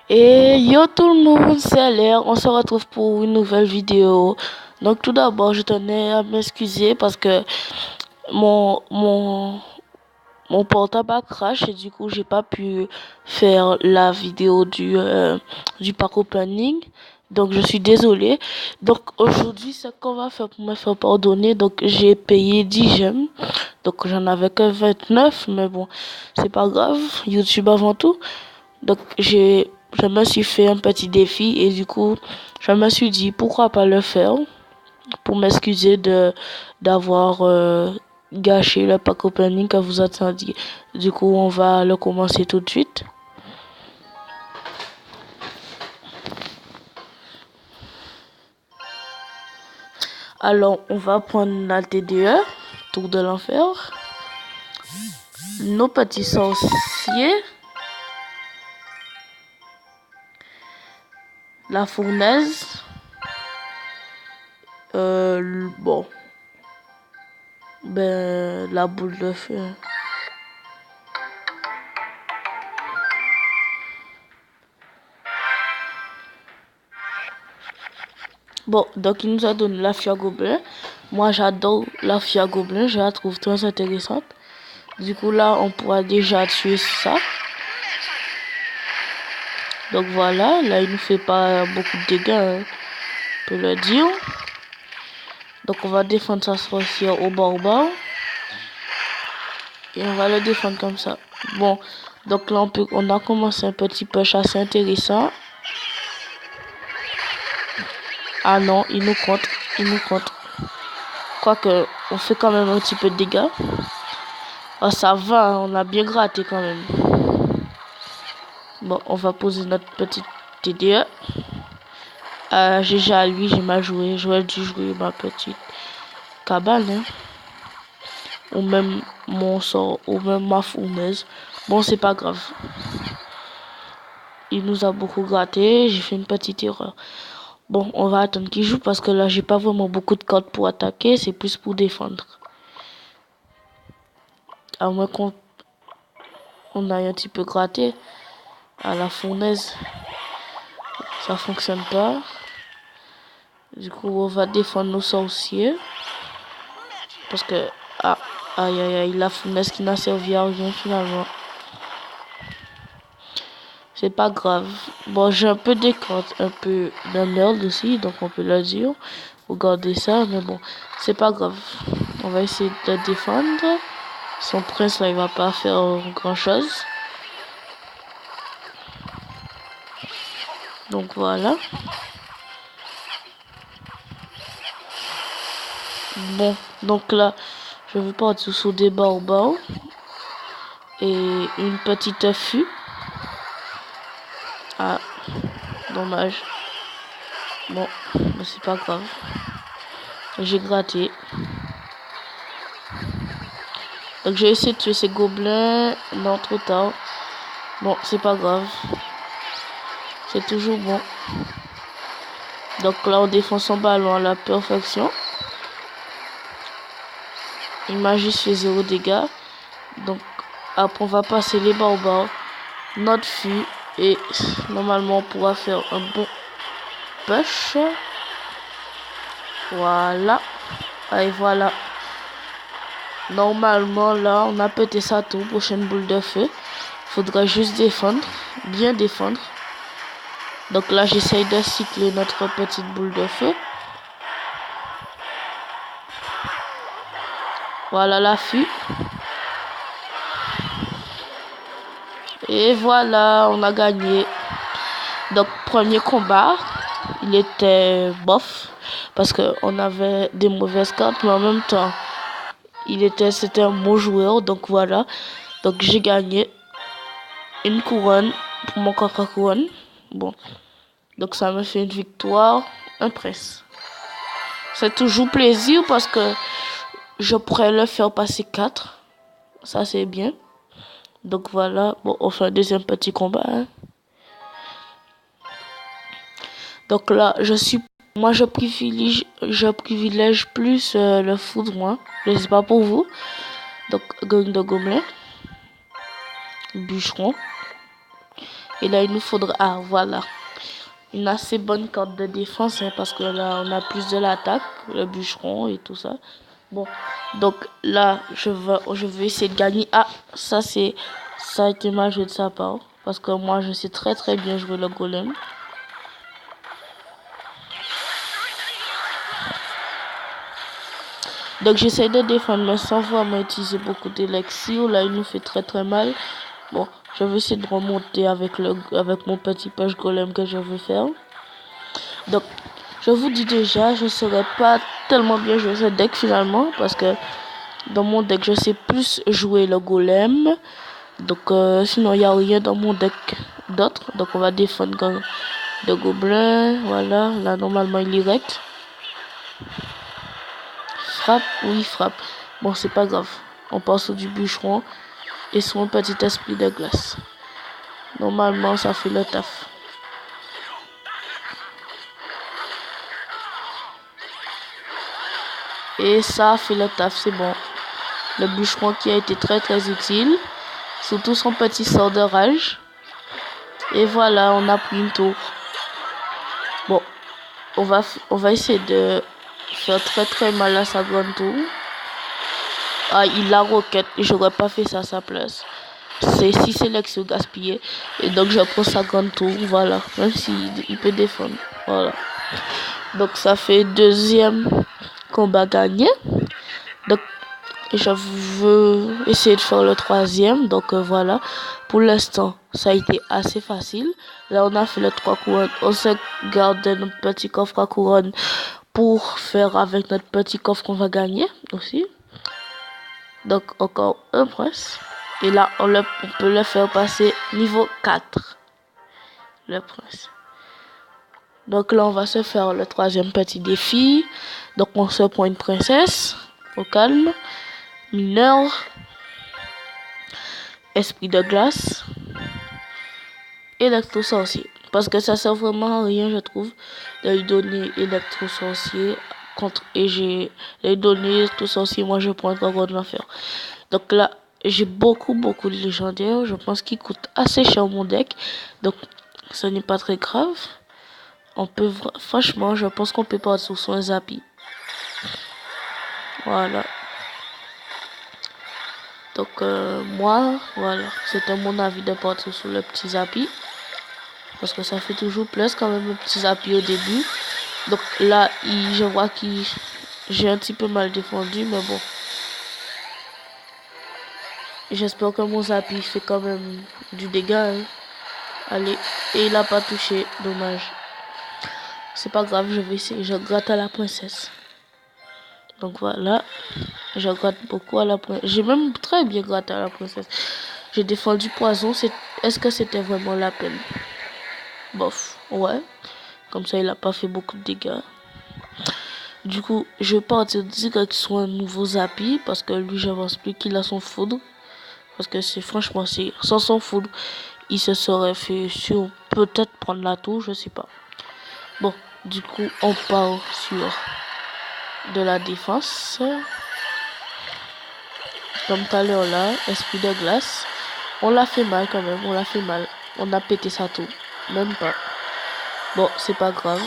Et yo tout le monde, c'est l'air, on se retrouve pour une nouvelle vidéo. Donc tout d'abord, je tenais à m'excuser parce que mon, mon, mon portable a crash et du coup, j'ai pas pu faire la vidéo du parcours planning. Donc je suis désolée. Donc aujourd'hui, ce qu'on va faire pour me faire pardonner, donc j'ai payé 10 gemmes. Donc j'en avais que 29, mais bon, c'est pas grave, YouTube avant tout. Donc je me suis fait un petit défi et du coup, je me suis dit pourquoi pas le faire pour m'excuser d'avoir gâché le pack opening que vous attendiez. Du coup, on va le commencer tout de suite. Alors, on va prendre la TDE, Tour de l'enfer, nos petits sorciers, la fournaise, bon, ben, la boule de feu. Bon, donc il nous a donné la fille à gobelin. Moi, j'adore la fille à gobelin, je la trouve très intéressante. Du coup, là, on pourra déjà tuer ça. Donc voilà, là, il ne fait pas beaucoup de dégâts, hein, on peut le dire. Donc on va défendre sa sorcière au barbare. Et on va le défendre comme ça. Bon, donc là, on a commencé un petit push assez intéressant. Ah non, il nous compte, il nous compte. Quoique, on fait quand même un petit peu de dégâts. Ah, ça va, on a bien gratté quand même. Bon, on va poser notre petite TDE. J'ai déjà lui, j'ai mal joué. J'aurais dû jouer ma petite cabane, hein. Ou même mon sort, ou même ma fournaise. Bon, c'est pas grave. Il nous a beaucoup gratté. J'ai fait une petite erreur. Bon, on va attendre qu'il joue parce que là, j'ai pas vraiment beaucoup de cartes pour attaquer. C'est plus pour défendre. À moins qu'on aille un petit peu gratté à la fournaise. Ça fonctionne pas. Du coup, on va défendre nos sorciers. Parce que, ah, aïe aïe aïe, la fournaise qui n'a servi à rien finalement. C'est pas grave. Bon, j'ai un peu des cartes, un peu de merde aussi, donc on peut le dire. Regardez ça, mais bon, c'est pas grave. On va essayer de le défendre. Son prince là, il va pas faire grand chose. Donc voilà. Bon, donc là, je vais partir sous des barbares. Et une petite affût. Ah, dommage. Bon, mais c'est pas grave. J'ai gratté. Donc j'ai essayé de tuer ces gobelins. Non, trop tard. Bon, c'est pas grave. C'est toujours bon. Donc là, on défend son ballon à la perfection. Il m'a juste fait 0 dégâts. Donc après, on va passer les barbares. Notre fille. Et normalement, on pourra faire un bon push. Voilà. Et voilà. Normalement, là, on a pété sa tour. Prochaine boule de feu. Faudra juste défendre. Bien défendre. Donc là, j'essaye de cycler notre petite boule de feu. Voilà l'affût. Et voilà, on a gagné. Donc, premier combat, il était bof. Parce qu'on avait des mauvaises cartes, mais en même temps, c'était un bon joueur. Donc voilà. Donc j'ai gagné une couronne pour mon caca couronne. Bon. Donc ça me fait une victoire, un prince. C'est toujours plaisir parce que je pourrais le faire passer 4. Ça c'est bien. Donc voilà. Bon, on fait un deuxième petit combat, hein. Donc là, moi je privilège plus le foudre, moi. Je sais pas pour vous. Donc, gang de gobelins. Bûcheron. Et là, il nous faudra... Ah, voilà. Une assez bonne carte de défense, hein, parce que là, on a plus de l'attaque, le bûcheron et tout ça. Bon, donc là, je vais essayer de gagner. Ah, ça a été mal joué de sa part. Parce que moi, je sais très très bien jouer le golem. Donc j'essaie de défendre, mais sans vraiment utiliser beaucoup d'élixir. Là, il nous fait très très mal. Bon, je vais essayer de remonter avec mon petit pêche golem que je veux faire. Donc, je vous dis déjà, je ne saurais pas tellement bien jouer ce deck finalement. Parce que dans mon deck, je sais plus jouer le golem. Donc, sinon, il n'y a rien dans mon deck d'autre. Donc, on va défendre comme de gobelins. Voilà, là, normalement, il est rect. Frappe, oui, frappe. Bon, c'est pas grave. On passe au du bûcheron et son petit esprit de glace. Normalement, ça fait le taf. Et ça fait le taf, c'est bon. Le bûcheron qui a été très très utile. Surtout son petit sort de rage. Et voilà, on a pris une tour. Bon, on va essayer de faire très très mal à sa grande tour. Ah, il a roquette. J'aurais pas fait ça à sa place. C'est 6 sélections gaspillées. Et donc je prends sa grande tour. Voilà. Même s'il peut défendre. Voilà. Donc ça fait deuxième combat gagné. Donc je veux essayer de faire le troisième. Donc voilà. Pour l'instant, ça a été assez facile. Là, on a fait le 3 couronnes. On se garde notre petit coffre à couronne pour faire avec notre petit coffre qu'on va gagner aussi. Donc encore un prince. Et là, on peut le faire passer niveau 4. Le prince. Donc là, on va se faire le troisième petit défi. Donc on se prend une princesse. Au calme. Mineur. Esprit de glace. Électro-sorcier. Parce que ça sert vraiment à rien, je trouve, de lui donner électro-sorcier et j'ai les données électro-sorcier. Moi, je prends un dragon de l'enfer. Donc là, j'ai beaucoup de légendaires. Je pense qu'il coûte assez cher mon deck. Donc, ce n'est pas très grave. On peut, franchement, je pense qu'on peut partir sur un Zappi. Voilà. Donc, moi, voilà. C'était mon avis de partir sur le petit Zappi. Parce que ça fait toujours plus quand même le petit Zappi au début. Donc là, je vois que j'ai un petit peu mal défendu, mais bon. J'espère que mon Zappi fait quand même du dégât. Hein. Allez, et il a pas touché, dommage. C'est pas grave, je vais essayer. Je gratte à la princesse. Donc voilà, je gratte beaucoup à la princesse. J'ai même très bien gratté à la princesse. J'ai défendu poison. Est-ce que c'était vraiment la peine? Bof, ouais. Comme ça, il a pas fait beaucoup de dégâts. Du coup, je vais partir direct sur un nouveau Zappi. Parce que lui, j'avance plus qu'il a son foudre. Parce que franchement, sans son foudre, il se serait fait sur peut-être prendre la tour, je sais pas. Bon, du coup, on part sur de la défense. Comme tout à l'heure là, esprit de glace. On l'a fait mal quand même, on l'a fait mal. On a pété sa tour, même pas. Bon, c'est pas grave.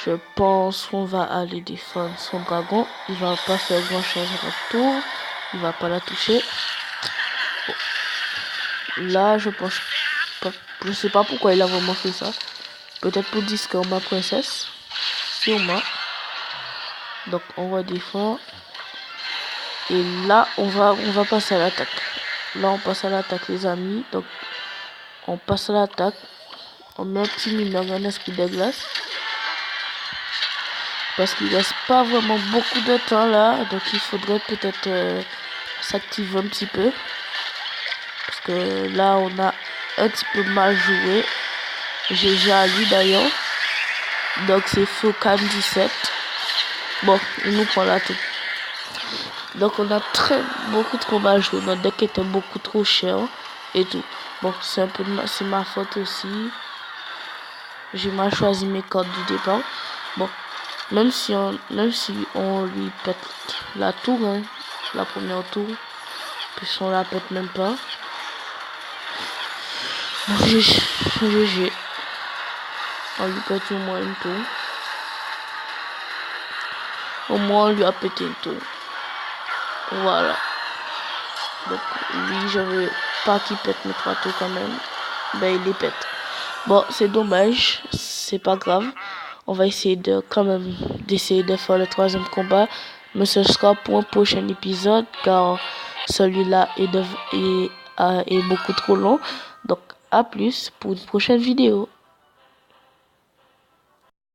Je pense qu'on va aller défendre son dragon. Il va pas faire grand chose à notre tour. Il va pas la toucher. Bon. Là, je pense pas. Je sais pas pourquoi il a vraiment fait ça. Peut-être pour disquer ma princesse. Sûrement. Donc on va défendre. Et là, on va passer à l'attaque. Là, on passe à l'attaque, les amis. Donc, on passe à l'attaque. On met un petit mineur, un esprit de glace. Parce qu'il reste pas vraiment beaucoup de temps là. Donc, il faudrait peut-être s'activer un petit peu. Parce que là, on a un petit peu mal joué. J'ai déjà lu d'ailleurs. Donc, c'est Focam 17. Bon, il nous prend la tête. Donc on a beaucoup de combats à jouer. Notre deck était beaucoup trop cher et tout. Bon, c'est ma faute aussi. J'ai mal choisi mes cartes du départ. Bon, même si on lui pète la tour, hein, la première tour, puis on la pète même pas. GG. On lui pète au moins une tour. Au moins on lui a pété une tour. Voilà. Donc lui, je veux pas qu'il pète mes 3 tours quand même. Ben il les pète. Bon, c'est dommage. C'est pas grave. On va essayer de faire le 3e combat. Mais ce sera pour un prochain épisode. Car celui-là est beaucoup trop long. Donc à plus pour une prochaine vidéo.